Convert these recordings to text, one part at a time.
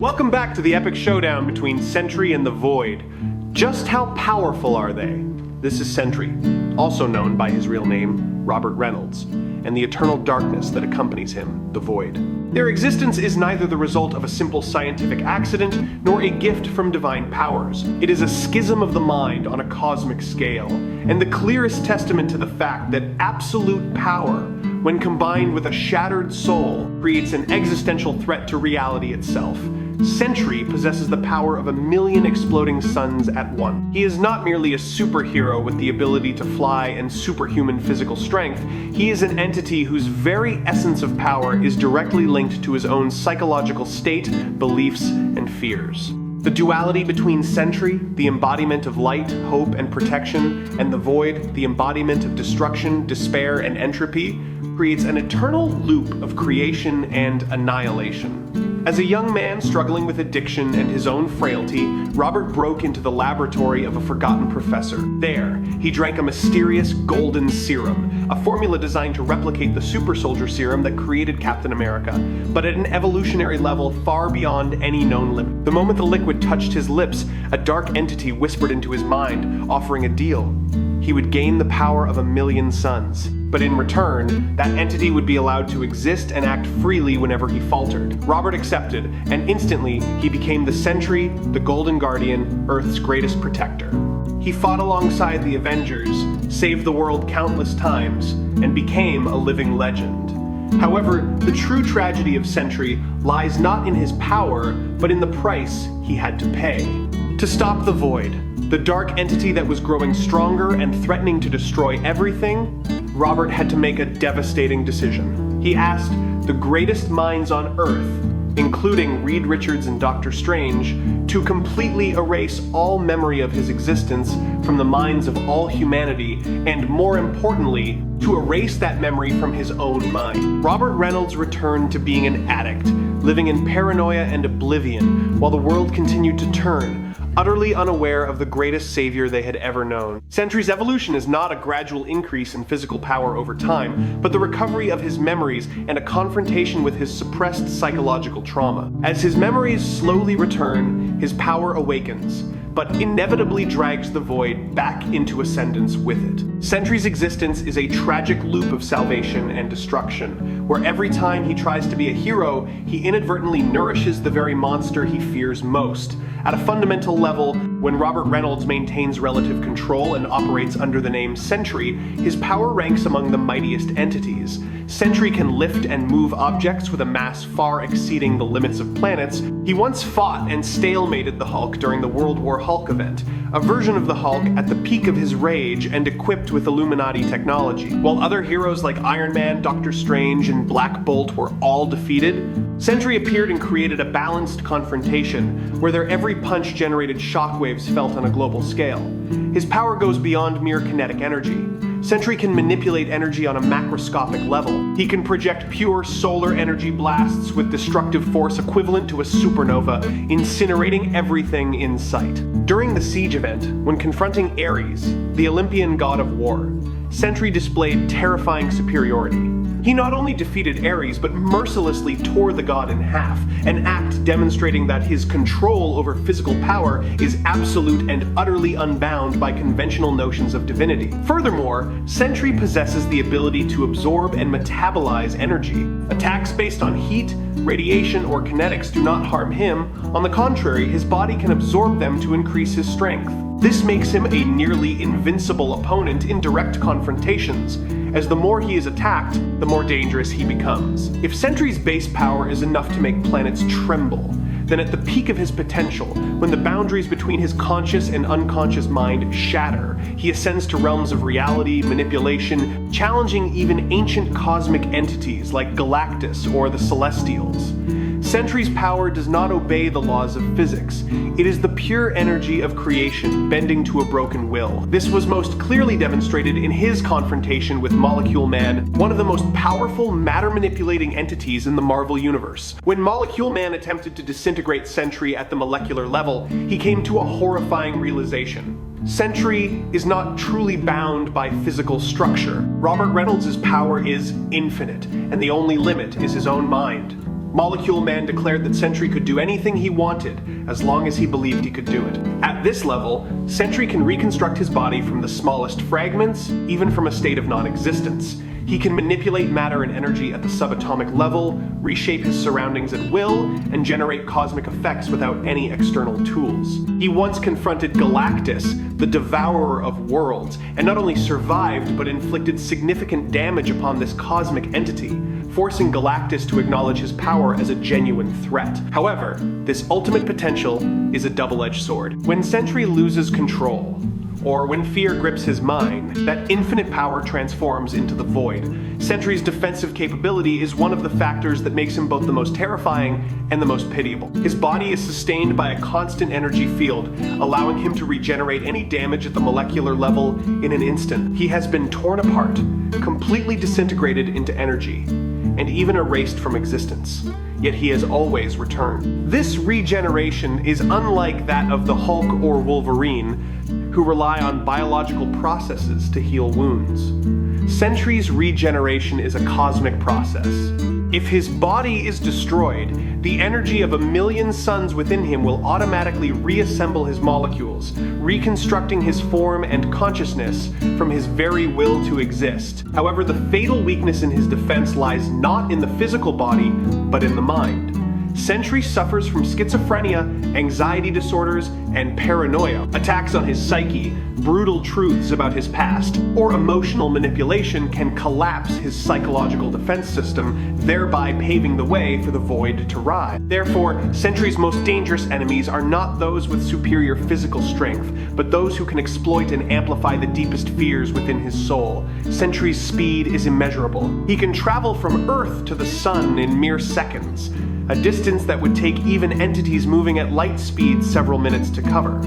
Welcome back to the epic showdown between Sentry and the Void. Just how powerful are they? This is Sentry, also known by his real name, Robert Reynolds, and the eternal darkness that accompanies him, the Void. Their existence is neither the result of a simple scientific accident, nor a gift from divine powers. It is a schism of the mind on a cosmic scale, and the clearest testament to the fact that absolute power, when combined with a shattered soul, creates an existential threat to reality itself. Sentry possesses the power of 1,000,000 exploding suns at once. He is not merely a superhero with the ability to fly and superhuman physical strength. He is an entity whose very essence of power is directly linked to his own psychological state, beliefs, and fears. The duality between Sentry, the embodiment of light, hope, and protection, and the Void, the embodiment of destruction, despair, and entropy, creates an eternal loop of creation and annihilation. As a young man struggling with addiction and his own frailty, Robert broke into the laboratory of a forgotten professor. There, he drank a mysterious golden serum, a formula designed to replicate the super soldier serum that created Captain America, but at an evolutionary level far beyond any known limit. The moment the liquid touched his lips, a dark entity whispered into his mind, offering a deal. He would gain the power of 1,000,000 suns. But in return, that entity would be allowed to exist and act freely whenever he faltered. Robert accepted, and instantly he became the Sentry, the Golden Guardian, Earth's greatest protector. He fought alongside the Avengers, saved the world countless times, and became a living legend. However, the true tragedy of Sentry lies not in his power, but in the price he had to pay. To stop the Void, the dark entity that was growing stronger and threatening to destroy everything, Robert had to make a devastating decision. He asked the greatest minds on Earth, including Reed Richards and Dr. Strange, to completely erase all memory of his existence from the minds of all humanity, and more importantly, to erase that memory from his own mind. Robert Reynolds returned to being an addict, living in paranoia and oblivion, while the world continued to turn, utterly unaware of the greatest savior they had ever known. Sentry's evolution is not a gradual increase in physical power over time, but the recovery of his memories and a confrontation with his suppressed psychological trauma. As his memories slowly return, his power awakens, but inevitably drags the Void back into ascendance with it. Sentry's existence is a tragic loop of salvation and destruction, where every time he tries to be a hero, he inadvertently nourishes the very monster he fears most. At a fundamental level, when Robert Reynolds maintains relative control and operates under the name Sentry, his power ranks among the mightiest entities. Sentry can lift and move objects with a mass far exceeding the limits of planets. He once fought and stalemated the Hulk during the World War Hulk event, a version of the Hulk at the peak of his rage and equipped with Illuminati technology. While other heroes like Iron Man, Doctor Strange, and Black Bolt were all defeated, Sentry appeared and created a balanced confrontation, where their every punch generated shockwaves felt on a global scale. His power goes beyond mere kinetic energy. Sentry can manipulate energy on a macroscopic level. He can project pure solar energy blasts with destructive force equivalent to a supernova, incinerating everything in sight. During the Siege event, when confronting Ares, the Olympian god of war, Sentry displayed terrifying superiority. He not only defeated Ares, but mercilessly tore the god in half, an act demonstrating that his control over physical power is absolute and utterly unbound by conventional notions of divinity. Furthermore, Sentry possesses the ability to absorb and metabolize energy. Attacks based on heat, radiation, or kinetics do not harm him. On the contrary, his body can absorb them to increase his strength. This makes him a nearly invincible opponent in direct confrontations, as the more he is attacked, the more dangerous he becomes. If Sentry's base power is enough to make planets tremble, then at the peak of his potential, when the boundaries between his conscious and unconscious mind shatter, he ascends to realms of reality, manipulation, challenging even ancient cosmic entities like Galactus or the Celestials. Sentry's power does not obey the laws of physics. It is the pure energy of creation bending to a broken will. This was most clearly demonstrated in his confrontation with Molecule Man, one of the most powerful matter-manipulating entities in the Marvel Universe. When Molecule Man attempted to disintegrate Sentry at the molecular level, he came to a horrifying realization. Sentry is not truly bound by physical structure. Robert Reynolds' power is infinite, and the only limit is his own mind. Molecule Man declared that Sentry could do anything he wanted as long as he believed he could do it. At this level, Sentry can reconstruct his body from the smallest fragments, even from a state of non-existence. He can manipulate matter and energy at the subatomic level, reshape his surroundings at will, and generate cosmic effects without any external tools. He once confronted Galactus, the devourer of worlds, and not only survived, but inflicted significant damage upon this cosmic entity, forcing Galactus to acknowledge his power as a genuine threat. However, this ultimate potential is a double-edged sword. When Sentry loses control, or when fear grips his mind, that infinite power transforms into the void. Sentry's defensive capability is one of the factors that makes him both the most terrifying and the most pitiable. His body is sustained by a constant energy field, allowing him to regenerate any damage at the molecular level in an instant. He has been torn apart, completely disintegrated into energy, and even erased from existence. Yet he has always returned. This regeneration is unlike that of the Hulk or Wolverine, who rely on biological processes to heal wounds. Sentry's regeneration is a cosmic process. If his body is destroyed, the energy of 1,000,000 suns within him will automatically reassemble his molecules, reconstructing his form and consciousness from his very will to exist. However, the fatal weakness in his defense lies not in the physical body, but in the mind. Sentry suffers from schizophrenia, anxiety disorders, and paranoia. Attacks on his psyche, brutal truths about his past, or emotional manipulation can collapse his psychological defense system, thereby paving the way for the void to rise. Therefore, Sentry's most dangerous enemies are not those with superior physical strength, but those who can exploit and amplify the deepest fears within his soul. Sentry's speed is immeasurable. He can travel from Earth to the sun in mere seconds, a distance that would take even entities moving at light speed several minutes to cover.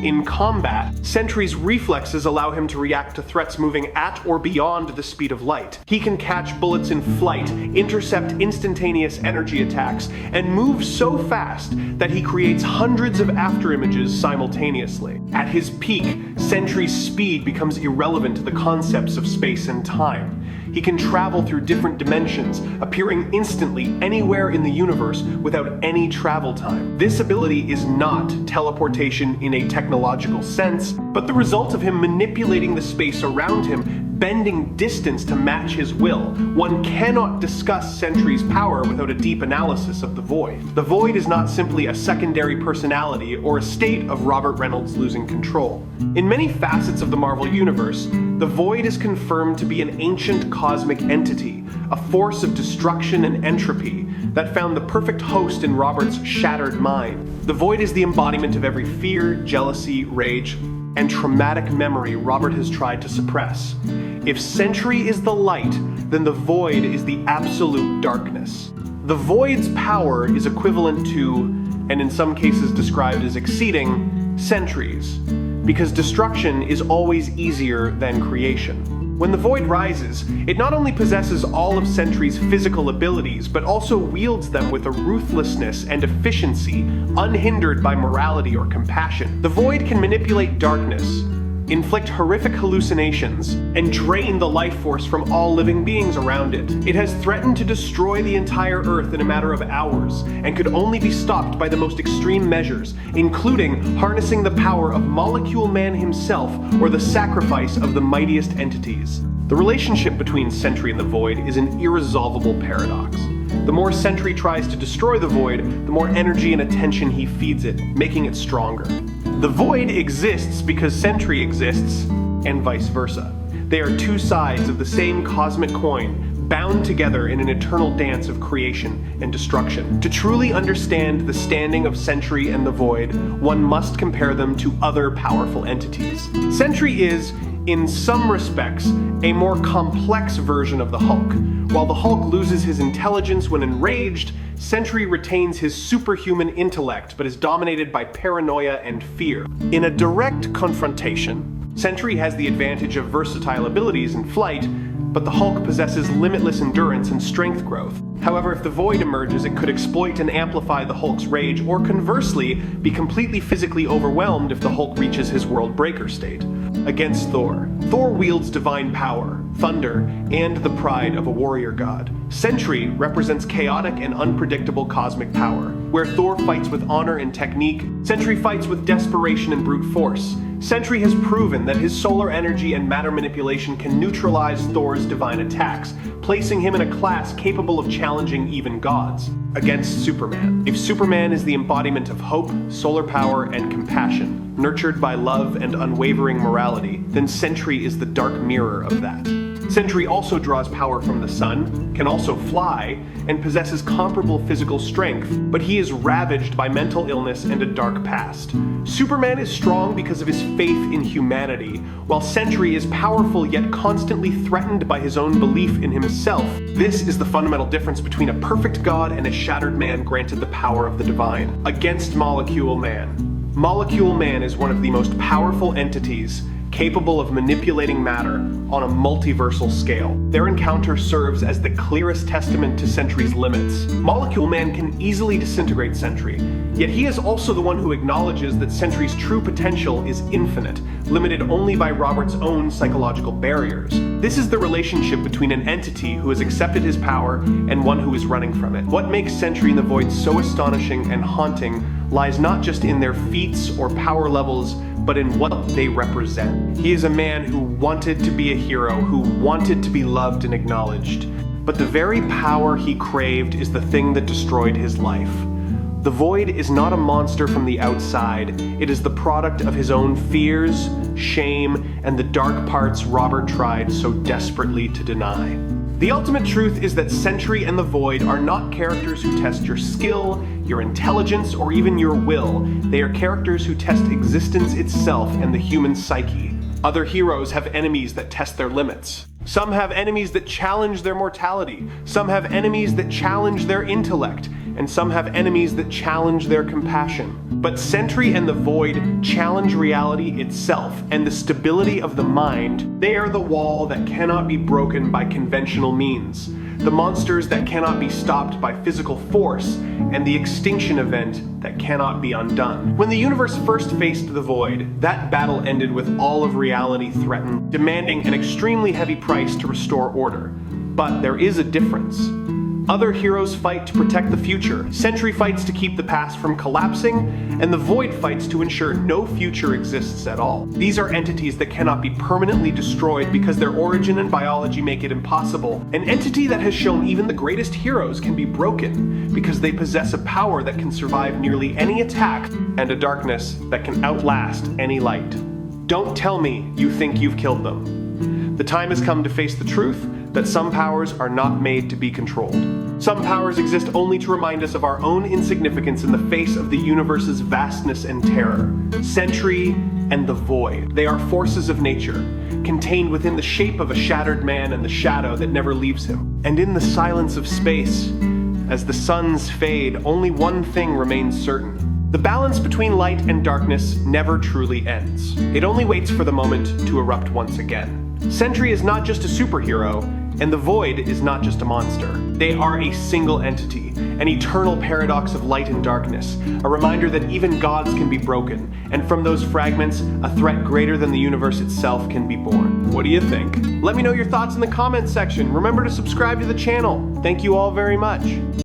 In combat, Sentry's reflexes allow him to react to threats moving at or beyond the speed of light. He can catch bullets in flight, intercept instantaneous energy attacks, and move so fast that he creates hundreds of afterimages simultaneously. At his peak, Sentry's speed becomes irrelevant to the concepts of space and time. He can travel through different dimensions, appearing instantly anywhere in the universe without any travel time. This ability is not teleportation in a technological sense, but the result of him manipulating the space around him, bending distance to match his will. One cannot discuss Sentry's power without a deep analysis of the void. The void is not simply a secondary personality or a state of Robert Reynolds losing control. In many facets of the Marvel Universe, the void is confirmed to be an ancient cosmic entity, a force of destruction and entropy that found the perfect host in Robert's shattered mind. The void is the embodiment of every fear, jealousy, rage, and traumatic memory Robert has tried to suppress. If Sentry is the light, then the void is the absolute darkness. The void's power is equivalent to, and in some cases described as exceeding, Sentry's, because destruction is always easier than creation. When the void rises, it not only possesses all of Sentry's physical abilities, but also wields them with a ruthlessness and efficiency unhindered by morality or compassion. The void can manipulate darkness, inflict horrific hallucinations, and drain the life force from all living beings around it. It has threatened to destroy the entire Earth in a matter of hours, and could only be stopped by the most extreme measures, including harnessing the power of Molecule Man himself or the sacrifice of the mightiest entities. The relationship between Sentry and the void is an irresolvable paradox. The more Sentry tries to destroy the void, the more energy and attention he feeds it, making it stronger. The void exists because Sentry exists, and vice versa. They are two sides of the same cosmic coin, bound together in an eternal dance of creation and destruction. To truly understand the standing of Sentry and the void, one must compare them to other powerful entities. Sentry is, in some respects, a more complex version of the Hulk. While the Hulk loses his intelligence when enraged, Sentry retains his superhuman intellect, but is dominated by paranoia and fear. In a direct confrontation, Sentry has the advantage of versatile abilities in flight, but the Hulk possesses limitless endurance and strength growth. However, if the void emerges, it could exploit and amplify the Hulk's rage, or conversely, be completely physically overwhelmed if the Hulk reaches his world breaker state. Against Thor. Thor wields divine power, thunder, and the pride of a warrior god. Sentry represents chaotic and unpredictable cosmic power. Where Thor fights with honor and technique, Sentry fights with desperation and brute force. Sentry has proven that his solar energy and matter manipulation can neutralize Thor's divine attacks, placing him in a class capable of challenging even gods. Against Superman. If Superman is the embodiment of hope, solar power, and compassion, nurtured by love and unwavering morality, then Sentry is the dark mirror of that. Sentry also draws power from the sun, can also fly, and possesses comparable physical strength, but he is ravaged by mental illness and a dark past. Superman is strong because of his faith in humanity, while Sentry is powerful yet constantly threatened by his own belief in himself. This is the fundamental difference between a perfect god and a shattered man granted the power of the divine. Against Molecule Man. Molecule Man is one of the most powerful entities capable of manipulating matter on a multiversal scale. Their encounter serves as the clearest testament to Sentry's limits. Molecule Man can easily disintegrate Sentry, yet he is also the one who acknowledges that Sentry's true potential is infinite, limited only by Robert's own psychological barriers. This is the relationship between an entity who has accepted his power and one who is running from it. What makes Sentry and the Void so astonishing and haunting lies not just in their feats or power levels, but in what they represent. He is a man who wanted to be a hero, who wanted to be loved and acknowledged, but the very power he craved is the thing that destroyed his life. The Void is not a monster from the outside, it is the product of his own fears, shame, and the dark parts Robert tried so desperately to deny. The ultimate truth is that Sentry and the Void are not characters who test your skill, your intelligence, or even your will. They are characters who test existence itself and the human psyche. Other heroes have enemies that test their limits. Some have enemies that challenge their mortality. Some have enemies that challenge their intellect. And some have enemies that challenge their compassion. But Sentry and the Void challenge reality itself and the stability of the mind. They are the wall that cannot be broken by conventional means, the monsters that cannot be stopped by physical force, and the extinction event that cannot be undone. When the universe first faced the Void, that battle ended with all of reality threatened, demanding an extremely heavy price to restore order. But there is a difference. Other heroes fight to protect the future. Sentry fights to keep the past from collapsing, and the Void fights to ensure no future exists at all. These are entities that cannot be permanently destroyed because their origin and biology make it impossible. An entity that has shown even the greatest heroes can be broken because they possess a power that can survive nearly any attack and a darkness that can outlast any light. Don't tell me you think you've killed them. The time has come to face the truth that some powers are not made to be controlled. Some powers exist only to remind us of our own insignificance in the face of the universe's vastness and terror. Sentry and the Void. They are forces of nature, contained within the shape of a shattered man and the shadow that never leaves him. And in the silence of space, as the suns fade, only one thing remains certain. The balance between light and darkness never truly ends. It only waits for the moment to erupt once again. Sentry is not just a superhero, and the Void is not just a monster. They are a single entity, an eternal paradox of light and darkness, a reminder that even gods can be broken, and from those fragments, a threat greater than the universe itself can be born. What do you think? Let me know your thoughts in the comments section. Remember to subscribe to the channel. Thank you all very much.